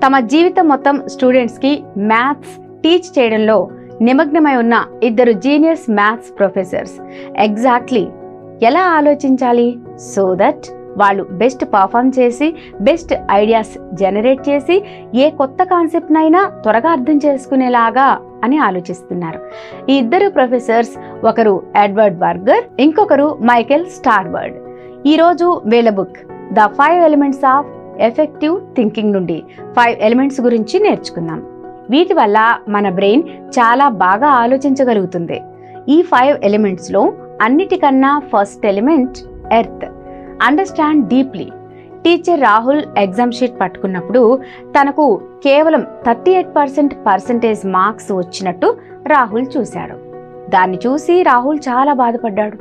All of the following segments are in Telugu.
తమ జీవితం మొత్తం స్టూడెంట్స్కి మ్యాథ్స్ టీచ్ చేయడంలో నిమగ్నమై ఉన్న ఇద్దరు జీనియస్ మ్యాథ్స్ ప్రొఫెసర్స్ ఎగ్జాక్ట్లీ ఎలా ఆలోచించాలి సో దట్ వాళ్ళు బెస్ట్ పర్ఫామ్ చేసి బెస్ట్ ఐడియాస్ జనరేట్ చేసి ఏ కొత్త కాన్సెప్ట్నైనా త్వరగా అర్థం చేసుకునేలాగా అని ఆలోచిస్తున్నారు. ఈ ఇద్దరు ప్రొఫెసర్స్ ఒకరు ఎడ్వర్డ్ బర్గర్, ఇంకొకరు మైకేల్ స్టార్వర్డ్. ఈరోజు వీళ్ళ book the 5 elements of effective thinking నుండి 5 ఎలిమెంట్స్ గురించి నేర్చుకుందాం. వీటి వల్ల మన బ్రెయిన్ చాలా బాగా ఆలోచించగలుగుతుంది. ఈ 5 ఎలిమెంట్స్లో అన్నిటికన్నా first element earth. Understand deeply. Teacher Rahul exam sheet పట్టుకున్నప్పుడు తనకు కేవలం 38% పర్సెంటేజ్ మార్క్స్ వచ్చినట్టు రాహుల్ చూశాడు. దాన్ని చూసి రాహుల్ చాలా బాధపడ్డాడు.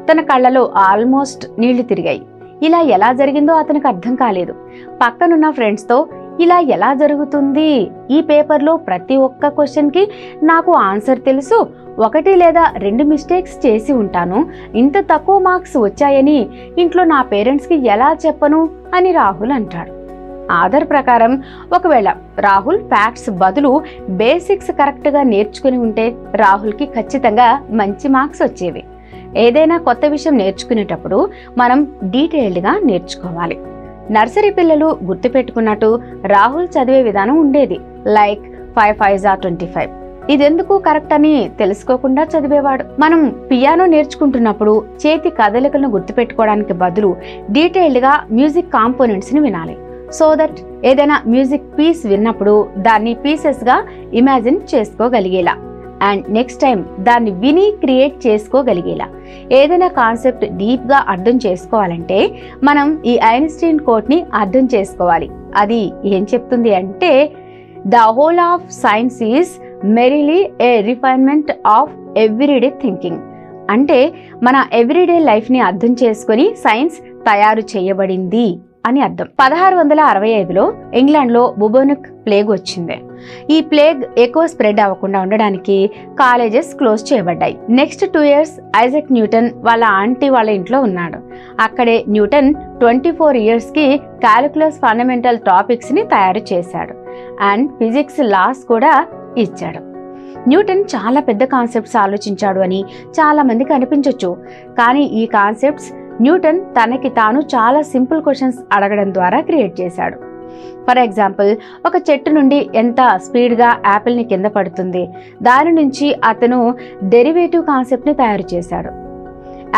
తన కళ్ళలో ఆల్మోస్ట్ నీళ్లు తిరిగాయి. ఇలా ఎలా జరిగిందో అతనికి అర్థం కాలేదు. పక్కనున్న ఫ్రెండ్స్తో ఇలా ఎలా జరుగుతుంది, ఈ పేపర్లో ప్రతి ఒక్క క్వశ్చన్కి నాకు ఆన్సర్ తెలుసు, 1 లేదా 2 మిస్టేక్స్ చేసి ఉంటాను, ఇంత తక్కువ మార్క్స్ వచ్చాయని ఇంట్లో నా పేరెంట్స్కి ఎలా చెప్పను అని రాహుల్ అంటాడు. ఆధార్ ప్రకారం ఒకవేళ రాహుల్ ఫ్యాక్ట్స్ బదులు బేసిక్స్ కరెక్ట్గా నేర్చుకుని ఉంటే రాహుల్కి ఖచ్చితంగా మంచి మార్క్స్ వచ్చేవి. ఏదైనా కొత్త విషయం నేర్చుకునేటప్పుడు మనం డీటెయిల్డ్గా నేర్చుకోవాలి. నర్సరీ పిల్లలు గుర్తుపెట్టుకున్నట్టు రాహుల్ చదివే విధానం ఉండేది. Like 5 5s are 25. ఇదెందుకు కరెక్ట్ అని తెలుసుకోకుండా చదివేవాడు. మనం పియానో నేర్చుకుంటున్నప్పుడు చేతి కదలికలను గుర్తుపెట్టుకోవడానికి బదులు డీటెయిల్డ్గా మ్యూజిక్ కాంపోనెంట్స్ని వినాలి. సో దట్ ఏదైనా మ్యూజిక్ పీస్ విన్నప్పుడు దాన్ని పీసెస్గా ఇమాజిన్ చేసుకోగలిగేలా అండ్ నెక్స్ట్ టైం దాన్ని విని క్రియేట్ చేసుకోగలిగేలా. ఏదైనా కాన్సెప్ట్ డీప్గా అర్థం చేసుకోవాలంటే మనం ఈ ఐన్స్టీన్ కోట్ని అర్థం చేసుకోవాలి. అది ఏం చెప్తుంది అంటే the whole of science is merely A refinement of everyday thinking. అంటే మన ఎవ్రీడే లైఫ్ని అర్థం చేసుకొని సైన్స్ తయారు చేయబడింది అని అర్థం. 1665లో ఇంగ్లాండ్లో బుబోనిక్ ప్లేగ్ వచ్చింది. ఈ ప్లేగ్ ఎక్కువ స్ప్రెడ్ అవ్వకుండా ఉండడానికి కాలేజెస్ క్లోజ్ చేయబడ్డాయి. నెక్స్ట్ 2 years ఐజాక్ న్యూటన్ వాళ్ళ ఆంటీ వాళ్ళ ఇంట్లో ఉన్నాడు. అక్కడే న్యూటన్ 24 yearsకి క్యాలిక్యులస్ ఫండమెంటల్ టాపిక్స్ని తయారు చేశాడు అండ్ ఫిజిక్స్ లాస్ కూడా ఇచ్చాడు. న్యూటన్ చాలా పెద్ద కాన్సెప్ట్స్ ఆలోచించాడు అని చాలా మందికి అనిపించవచ్చు. కానీ ఈ కాన్సెప్ట్స్ న్యూటన్ తనకి తాను చాలా సింపుల్ క్వశ్చన్స్ అడగడం ద్వారా క్రియేట్ చేశాడు. ఫర్ ఎగ్జాంపుల్, ఒక చెట్టు నుండి ఎంత స్పీడ్గా యాపిల్ని కింద పడుతుంది, దాని నుంచి అతను డెరివేటివ్ కాన్సెప్ట్ని తయారు చేశాడు.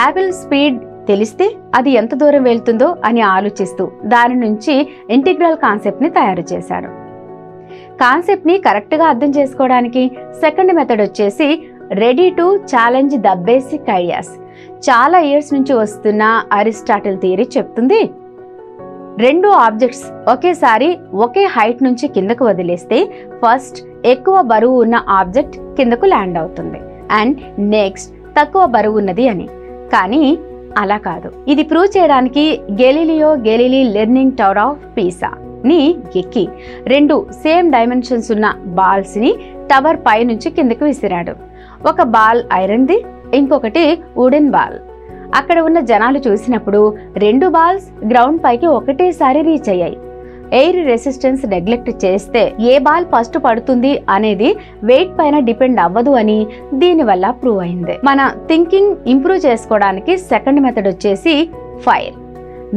యాపిల్ స్పీడ్ తెలిస్తే అది ఎంత దూరం వెళ్తుందో అని ఆలోచిస్తూ దాని నుంచి ఇంటిగ్రల్ కాన్సెప్ట్ని తయారు చేశాడు. కాన్సెప్ట్ని కరెక్ట్గా అర్థం చేసుకోవడానికి సెకండ్ మెథడ్ వచ్చేసి ready to challenge the basic ideas. చాలా ఇయర్స్ నుంచి వస్తున్న అరిస్టాటిల్ థియరీ చెప్తుంది 2 ఆబ్జెక్ట్స్ ఒకేసారి ఒకే హైట్ నుంచి కిందకు వదిలేస్తే ఫస్ట్ ఎక్కువ బరువు ఉన్న ఆబ్జెక్ట్ కిందకు ల్యాండ్ అవుతుంది అండ్ నెక్స్ట్ తక్కువ బరువు ఉన్నది అని. కానీ అలా కాదు. ఇది ప్రూవ్ చేయడానికి Galilei learning tower of Pisa ని ఎక్కి 2 సేమ్ డైమెన్షన్స్ ఉన్న బాల్స్ ని టవర్ పై నుంచి కిందకు విసిరాడు. ఒక బాల్ ఐరన్ది, ఇంకొకటి వుడెన్ బాల్. అక్కడ ఉన్న జనాలు చూసినప్పుడు 2 బాల్స్ గ్రౌండ్ పైకి ఒకటేసారి రీచ్ అయ్యాయి. ఎయిర్ రెసిస్టెన్స్ నెగ్లెక్ట్ చేస్తే ఏ బాల్ ఫస్ట్ పడుతుంది అనేది వెయిట్ పైన డిపెండ్ అవ్వదు అని దీనివల్ల ప్రూవ్ అయింది. మన థింకింగ్ ఇంప్రూవ్ చేసుకోవడానికి సెకండ్ మెథడ్ వచ్చేసి ఫైర్.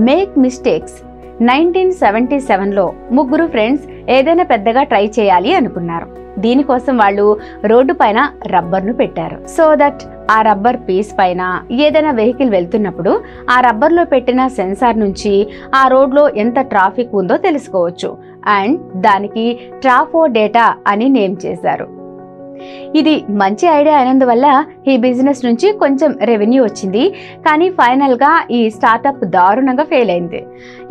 Make mistakes. 1977లో 3 ఫ్రెండ్స్ ఏదైనా పెద్దగా ట్రై చేయాలి అనుకున్నారు. దీనికోసం వాళ్ళు రోడ్డు పైన రబ్బర్ను పెట్టారు. సో దట్ ఆ రబ్బర్ పీస్ పైన ఏదైనా వెహికల్ వెళ్తున్నప్పుడు ఆ రబ్బర్లో పెట్టిన సెన్సార్ నుంచి ఆ రోడ్లో ఎంత ట్రాఫిక్ ఉందో తెలుసుకోవచ్చు అండ్ దానికి ట్రాఫో డేటా అని నేమ్ చేశారు. ఇది మంచి ఐడియా అయినందువల్ల ఈ బిజినెస్ నుంచి కొంచెం రెవెన్యూ వచ్చింది. కానీ ఫైనల్గా ఈ స్టార్టప్ దారుణంగా ఫెయిల్ అయింది.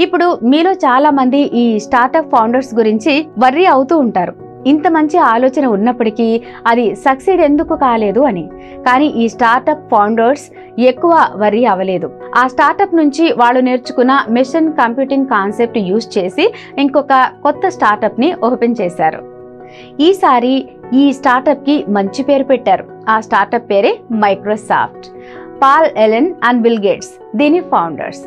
ఇప్పుడు మీలో చాలా మంది ఈ స్టార్టప్ ఫౌండర్స్ గురించి వర్రీ అవుతూ ఉంటారు. ఇంత మంచి ఆలోచన ఉన్నప్పటికీ అది సక్సీడ్ ఎందుకు కాలేదు అని. కానీ ఈ స్టార్టప్ ఫౌండర్స్ ఎక్కువ వర్రీ అవ్వలేదు. ఆ స్టార్టప్ నుంచి వాళ్ళు నేర్చుకున్న మిషన్ కంప్యూటింగ్ కాన్సెప్ట్ యూజ్ చేసి ఇంకొక కొత్త స్టార్టప్ని ఓపెన్ చేశారు. ఈసారి ఈ స్టార్టప్కి మంచి పేరు పెట్టారు. ఆ స్టార్టప్ పేరే Microsoft. Paul Allen and Bill Gates దీని ఫౌండర్స్.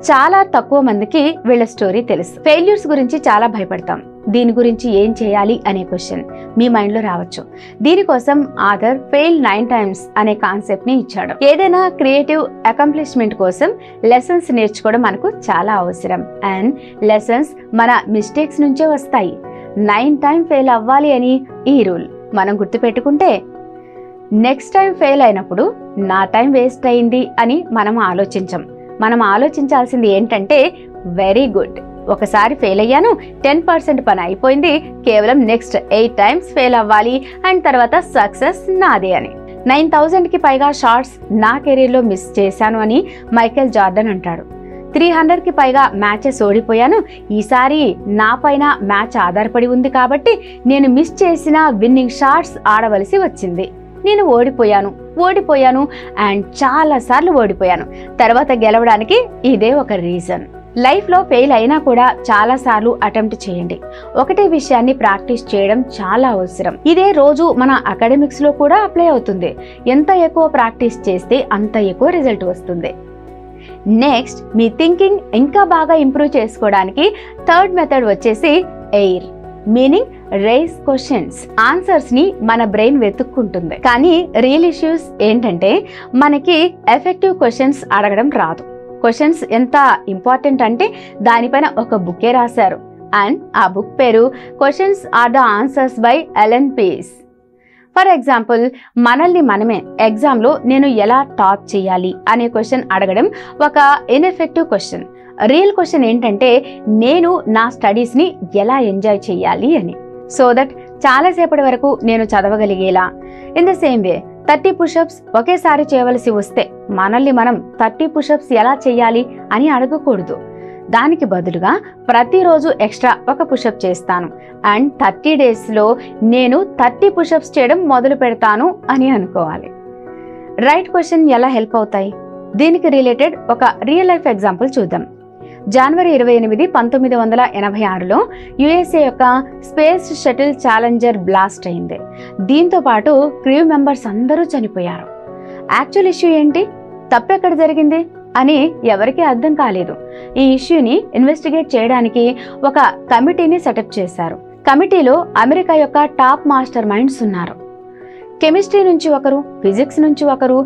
చాలా తక్కువ మందికి వీళ్ళ స్టోరీ తెలుసు. ఫెయిల్యూర్స్ గురించి చాలా భయపడతాం. దీని గురించి ఏం చేయాలి అనే క్వశ్చన్ మీ మైండ్లో రావచ్చు. దీనికోసం ఆథర్ ఫెయిల్ 9 times అనే కాన్సెప్ట్ని ఇచ్చాడు. ఏదైనా క్రియేటివ్ అకంప్లిష్మెంట్ కోసం లెసన్స్ నేర్చుకోవడం మనకు చాలా అవసరం. అండ్ లెసన్స్ మన మిస్టేక్స్ నుంచే వస్తాయి. 9 times ఫెయిల్ అవ్వాలి అని ఈ రూల్ మనం గుర్తుపెట్టుకుంటే నెక్స్ట్ టైం ఫెయిల్ అయినప్పుడు నా టైం వేస్ట్ అయింది అని మనం ఆలోచించాల్సింది ఏంటంటే వెరీ గుడ్, ఒకసారి ఫెయిల్ అయ్యాను, 10% పని అయిపోయింది, కేవలం నెక్స్ట్ 8 times ఫెయిల్ అవ్వాలి అండ్ తర్వాత సక్సెస్ నాదే అని. 9,000కి పైగా షాట్స్ నా కెరీర్లో మిస్ చేశాను అని మైకేల్ జార్డన్ అంటాడు. 300కి పైగా మ్యాచెస్ ఓడిపోయాను, ఈసారి నా పైన మ్యాచ్ ఆధారపడి ఉంది కాబట్టి నేను మిస్ చేసిన విన్నింగ్ షాట్స్ ఆడవలసి వచ్చింది. నేను ఓడిపోయాను అండ్ చాలాసార్లు ఓడిపోయాను. తర్వాత గెలవడానికి ఇదే ఒక రీజన్. లైఫ్లో ఫెయిల్ అయినా కూడా చాలాసార్లు అటెంప్ట్ చేయండి. ఒకటే విషయాన్ని ప్రాక్టీస్ చేయడం చాలా అవసరం. ఇదే రోజు మన అకాడమిక్స్లో కూడా అప్లై అవుతుంది. ఎంత ఎక్కువ ప్రాక్టీస్ చేస్తే అంత ఎక్కువ రిజల్ట్ వస్తుంది. నెక్స్ట్, మీ థింకింగ్ ఇంకా బాగా ఇంప్రూవ్ చేసుకోవడానికి థర్డ్ మెథడ్ వచ్చేసి air, meaning rice questions. Answers ని మన బ్రెయిన్ వెతుక్కుంటుంది, కానీ రియల్ ఇష్యూస్ ఏంటంటే మనకి ఎఫెక్టివ్ క్వశ్చన్స్ అడగడం రాదు. క్వశ్చన్స్ ఎంత ఇంపార్టెంట్ అంటే దానిపైన ఒక బుక్కే రాశారు. అండ్ ఆ బుక్ పేరు questions are the answers by Allan Pease. For example, మనల్ని మనమే ఎగ్జామ్లో నేను ఎలా టాప్ చేయాలి అనే క్వశ్చన్ అడగడం ఒక ఇన్ఎఫెక్టివ్ క్వశ్చన్. రియల్ క్వశ్చన్ ఏంటంటే నేను నా స్టడీస్ని ఎలా ఎంజాయ్ చేయాలి అని. సో దట్ చాలాసేపటి వరకు నేను చదవగలిగేలా. In the same way 30 pushups ఒకేసారి చేయవలసి వస్తే మనల్ని మనం 30 పుషప్స్ ఎలా చేయాలి అని అడగకూడదు. దానికి బదులుగా ప్రతిరోజు ఎక్స్ట్రా ఒక పుషప్ చేస్తాను అండ్ 30 daysలో నేను 30 పుషప్స్ చేయడం మొదలు పెడతాను అని అనుకోవాలి. రైట్ క్వశ్చన్ ఎలా హెల్ప్ అవుతాయి? దీనికి రిలేటెడ్ ఒక రియల్ లైఫ్ ఎగ్జాంపుల్ చూద్దాం. జనవరి 28, 1986లో యుఎస్ఏ యొక్క స్పేస్ షటిల్ ఛాలెంజర్ బ్లాస్ట్ అయింది. దీంతో పాటు క్రూ మెంబర్స్ అందరూ చనిపోయారు. యాక్చువల్ ఇష్యూ ఏంటి, తప్పెక్కడ జరిగింది అని ఎవరికీ అర్థం కాలేదు. ఈ ఇష్యూని ఇన్వెస్టిగేట్ చేయడానికి ఒక కమిటీని సెటప్ చేశారు. కమిటీలో అమెరికా యొక్క టాప్ మాస్టర్ మైండ్స్ ఉన్నారు. కెమిస్ట్రీ నుంచి ఒకరు, ఫిజిక్స్ నుంచి ఒకరు,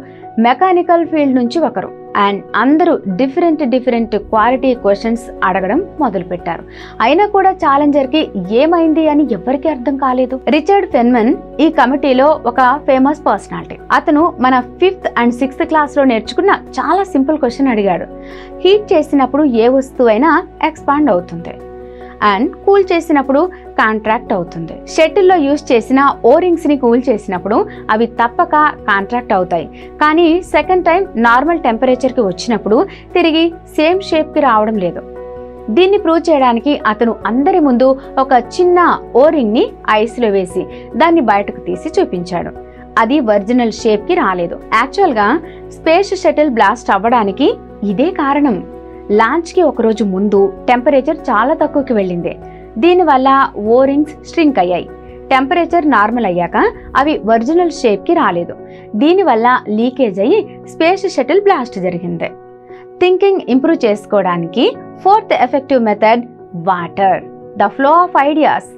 మెకానికల్ ఫీల్డ్ నుంచి ఒకరు అండ్ అందరూ డిఫరెంట్ క్వాలిటీ క్వశ్చన్స్ అడగడం మొదలుపెట్టారు. అయినా కూడా ఛాలెంజర్కి ఏమైంది అని ఎవరికీ అర్థం కాలేదు. రిచర్డ్ ఫెన్మన్ ఈ కమిటీలో ఒక ఫేమస్ పర్సనాలిటీ. అతను మన 5th and 6th క్లాస్లో నేర్చుకున్న చాలా సింపుల్ క్వశ్చన్ అడిగాడు. హీట్ చేసినప్పుడు ఏ వస్తువైనా ఎక్స్పాండ్ అవుతుంది అండ్ కూల్ చేసినప్పుడు కాంట్రాక్ట్ అవుతుంది. షటిల్లో యూజ్ చేసిన ఓరింగ్స్ ని కూల్ చేసినప్పుడు అవి తప్పక కాంట్రాక్ట్ అవుతాయి, కానీ సెకండ్ టైం నార్మల్ టెంపరేచర్కి వచ్చినప్పుడు తిరిగి సేమ్ షేప్కి రావడం లేదు. దీన్ని ప్రూవ్ చేయడానికి అతను అందరి ముందు ఒక చిన్న ఓరింగ్ ని ఐస్లో వేసి దాన్ని బయటకు తీసి చూపించాడు. అది ఒరిజినల్ షేప్కి రాలేదు. యాక్చువల్గా స్పేస్ షటిల్ బ్లాస్ట్ అవ్వడానికి ఇదే కారణం. లాంచ్కి ఒకరోజు ముందు టెంపరేచర్ చాలా తక్కువకి వెళ్ళింది. దీనివల్ల ఓరింగ్స్ స్ట్రింక్ అయ్యాయి. టెంపరేచర్ నార్మల్ అయ్యాక అవి ఒరిజినల్ షేప్కి రాలేదు. దీనివల్ల లీకేజ్ అయ్యి స్పేస్ షటిల్ బ్లాస్ట్ జరిగింది. థింకింగ్ ఇంప్రూవ్ చేసుకోవడానికి 4th effective method water, the flow of ideas.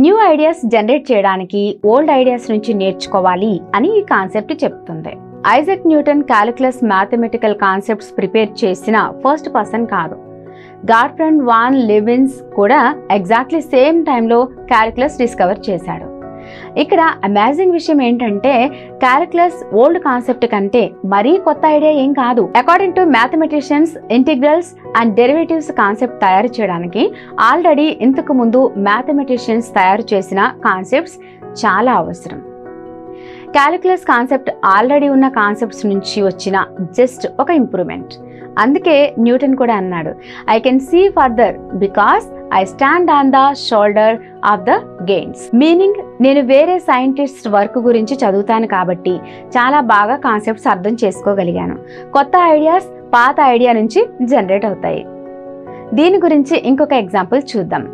New ideas generate చేయడానికి ఓల్డ్ ఐడియాస్ నుంచి నేర్చుకోవాలి అని ఈ కాన్సెప్ట్ చెప్తుంది. Isaac Newton calculus mathematical concepts prepare చేసిన ఫస్ట్ పర్సన్ కాదు. గార్ట్ఫ్రెడ్ వాన్ లెవిన్స్ కూడా ఎగ్జాక్ట్లీ సేమ్ టైంలో క్యాలిక్యులస్ డిస్కవర్ చేశాడు. ఇక్కడ అమేజింగ్ విషయం ఏంటంటే క్యాలిక్యులస్ ఓల్డ్ కాన్సెప్ట్ కంటే మరీ కొత్త ఐడియా ఏం కాదు. According to mathematicians, integrals and derivatives concept తయారు చేయడానికి ఆల్రెడీ ఇంతకు ముందు మ్యాథమెటిషియన్స్ తయారు చేసిన కాన్సెప్ట్స్ చాలా అవసరం. క్యాలిక్యులస్ కాన్సెప్ట్ ఆల్రెడీ ఉన్న కాన్సెప్ట్స్ నుంచి వచ్చిన జస్ట్ ఒక ఇంప్రూవ్మెంట్. అందుకే న్యూటన్ కూడా అన్నాడు, I can see further because I stand on the shoulder of the giants. Meaning, నేను వేరే సైంటిస్ట్ వర్క్ గురించి చదువుతాను కాబట్టి చాలా బాగా కాన్సెప్ట్స్ అర్థం చేసుకోగలిగాను. కొత్త ఐడియాస్ పాత ఐడియా నుంచి జనరేట్ అవుతాయి. దీని గురించి ఇంకొక ఎగ్జాంపుల్ చూద్దాం.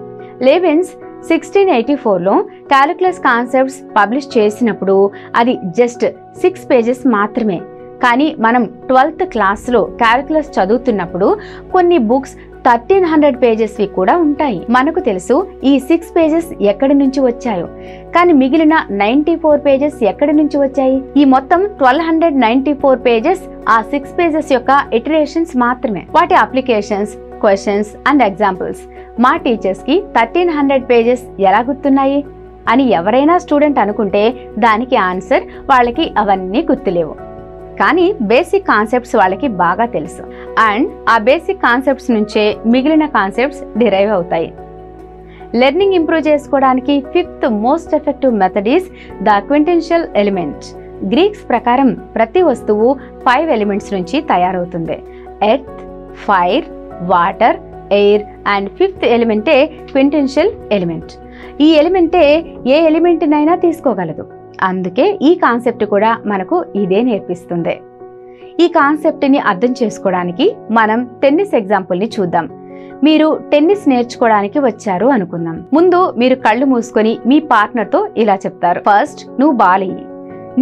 లెవిన్స్ 1684లో క్యాలిక్యులస్ కాన్సెప్ట్స్ పబ్లిష్ చేసినప్పుడు అది జస్ట్ 6 pages మాత్రమే. కానీ మనం 12th క్లాస్లో క్యాలిక్యులస్ చదువుతున్నప్పుడు కొన్ని బుక్స్ 1300 పేజెస్వి కూడా ఉంటాయి. మనకు తెలుసు ఈ 6 పేజెస్ ఎక్కడి నుంచి వచ్చాయో, కానీ మిగిలిన 94 పేజెస్ ఎక్కడి నుంచి వచ్చాయి? ఈ మొత్తం 1294 పేజెస్ ఆ 6 పేజెస్ యొక్క ఇటరేషన్స్ మాత్రమే. వాటి అప్లికేషన్స్, క్వశ్చన్స్ అండ్ ఎగ్జాంపుల్స్ మా టీచర్స్ కి 1300 పేజెస్ ఎలా గుర్తున్నాయి అని ఎవరైనా స్టూడెంట్ అనుకుంటే దానికి ఆన్సర్ వాళ్ళకి అవన్నీ గుర్తులేవు. కానీ బేసిక్ కాన్సెప్ట్స్ వాళ్ళకి బాగా తెలుసు, అండ్ ఆ బేసిక్ కాన్సెప్ట్స్ నుంచే మిగిలిన కాన్సెప్ట్స్ డిరైవ్ అవుతాయి. లెర్నింగ్ ఇంప్రూవ్ చేసుకోవడానికి 5th most effective method is the quintessential element. Greeks ప్రకారం ప్రతి వస్తువు 5 ఎలిమెంట్స్ నుంచి తయారవుతుంది. Earth, fire, water, air and 5th ఎలిమెంటే క్వింటెన్షియల్ ఎలిమెంట్. ఈ ఎలిమెంటే ఏ ఎలిమెంట్నైనా తీసుకోగలదు. అందుకే ఈ కాన్సెప్ట్ కూడా మనకు ఇదే నేర్పిస్తుంది. ఈ కాన్సెప్ట్ని అర్థం చేసుకోవడానికి మనం టెన్నిస్ ఎగ్జాంపుల్ని చూద్దాం. మీరు టెన్నిస్ నేర్చుకోవడానికి వచ్చారు అనుకుందాం. ముందు మీరు కళ్ళు మూసుకొని మీ పార్ట్నర్తో ఇలా చెప్తారు, ఫస్ట్ నువ్వు బాల్ ఇయ్యి,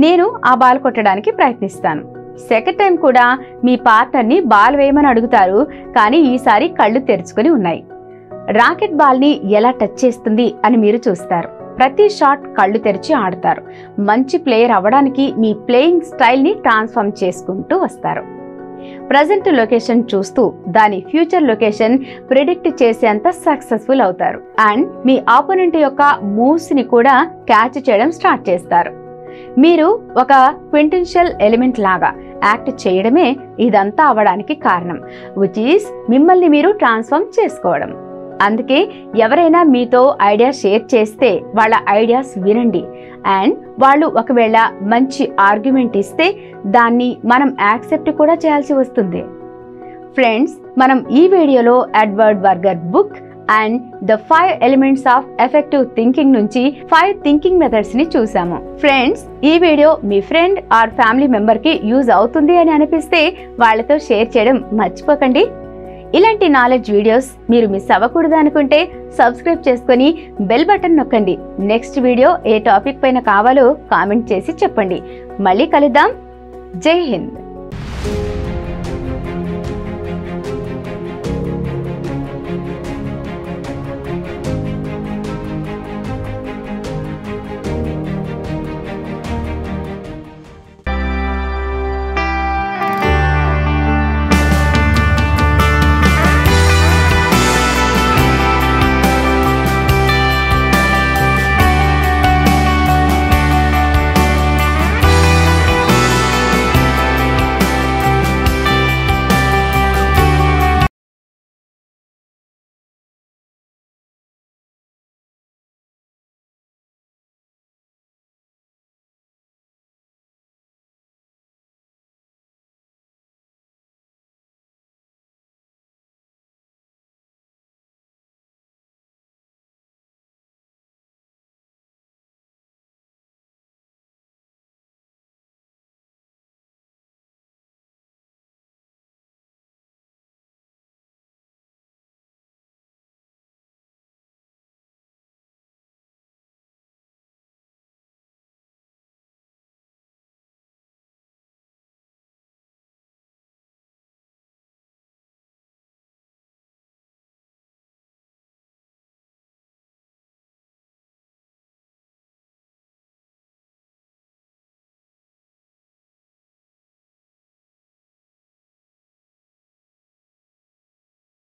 నేను ఆ బాల్ కొట్టడానికి ప్రయత్నిస్తాను. సెకండ్ టైం కూడా మీ పార్ట్నర్ని బాల్ వేయమని అడుగుతారు, కానీ ఈసారి కళ్ళు తెరుచుకొని ఉన్నాయి. రాకెట్ బాల్ని ఎలా టచ్ చేస్తుంది అని మీరు చూస్తారు. ప్రతి షాట్ కళ్ళు తెరిచి ఆడతారు. మంచి ప్లేయర్ అవ్వడానికి మీ ప్లేయింగ్ స్టైల్ని ట్రాన్స్ఫార్మ్ చేసుకుంటూ వస్తారు. ప్రజెంట్ లొకేషన్ చూస్తూ దాని ఫ్యూచర్ లొకేషన్ ప్రిడిక్ట్ చేసేంత సక్సెస్ఫుల్ అవుతారు. అండ్ మీ ఆపోనెంట్ యొక్క మూవ్స్ని కూడా క్యాచ్ చేయడం స్టార్ట్ చేస్తారు. మీరు ఒక క్వింటెన్షియల్ ఎలిమెంట్ లాగా యాక్ట్ చేయడమే ఇదంతా అవ్వడానికి కారణం, విచ్ ఈస్ మిమ్మల్ని మీరు ట్రాన్స్ఫార్మ్ చేసుకోవడం. అందుకే ఎవరైనా మీతో ఐడియా షేర్ చేస్తే వాళ్ళ ఐడియాస్ వినండి, అండ్ వాళ్ళు ఒకవేళ మంచి ఆర్గ్యుమెంట్ ఇస్తే దాన్ని మనం యాక్సెప్ట్ కూడా చేయాల్సి వస్తుంది. ఫ్రెండ్స్, మనం ఈ వీడియోలో Edward burger book and the 5 elements of effective thinking నుంచి 5 థింకింగ్ మెథడ్స్ ని చూసాము. ఫ్రెండ్స్, ఈ video me friend or family member కి యూజ్ అవుతుంది అని అనిపిస్తే వాళ్ళతో షేర్ చేయడం మర్చిపోకండి. ఇలాంటి నాలెడ్జ్ వీడియోస్ మీరు మిస్ అవ్వకూడదు అనుకుంటే సబ్స్క్రైబ్ చేసుకొని బెల్ బటన్ నొక్కండి. నెక్స్ట్ వీడియో ఏ టాపిక్ పైన కావాలో కామెంట్ చేసి చెప్పండి. మళ్ళీ కలుద్దాం. జై హింద్.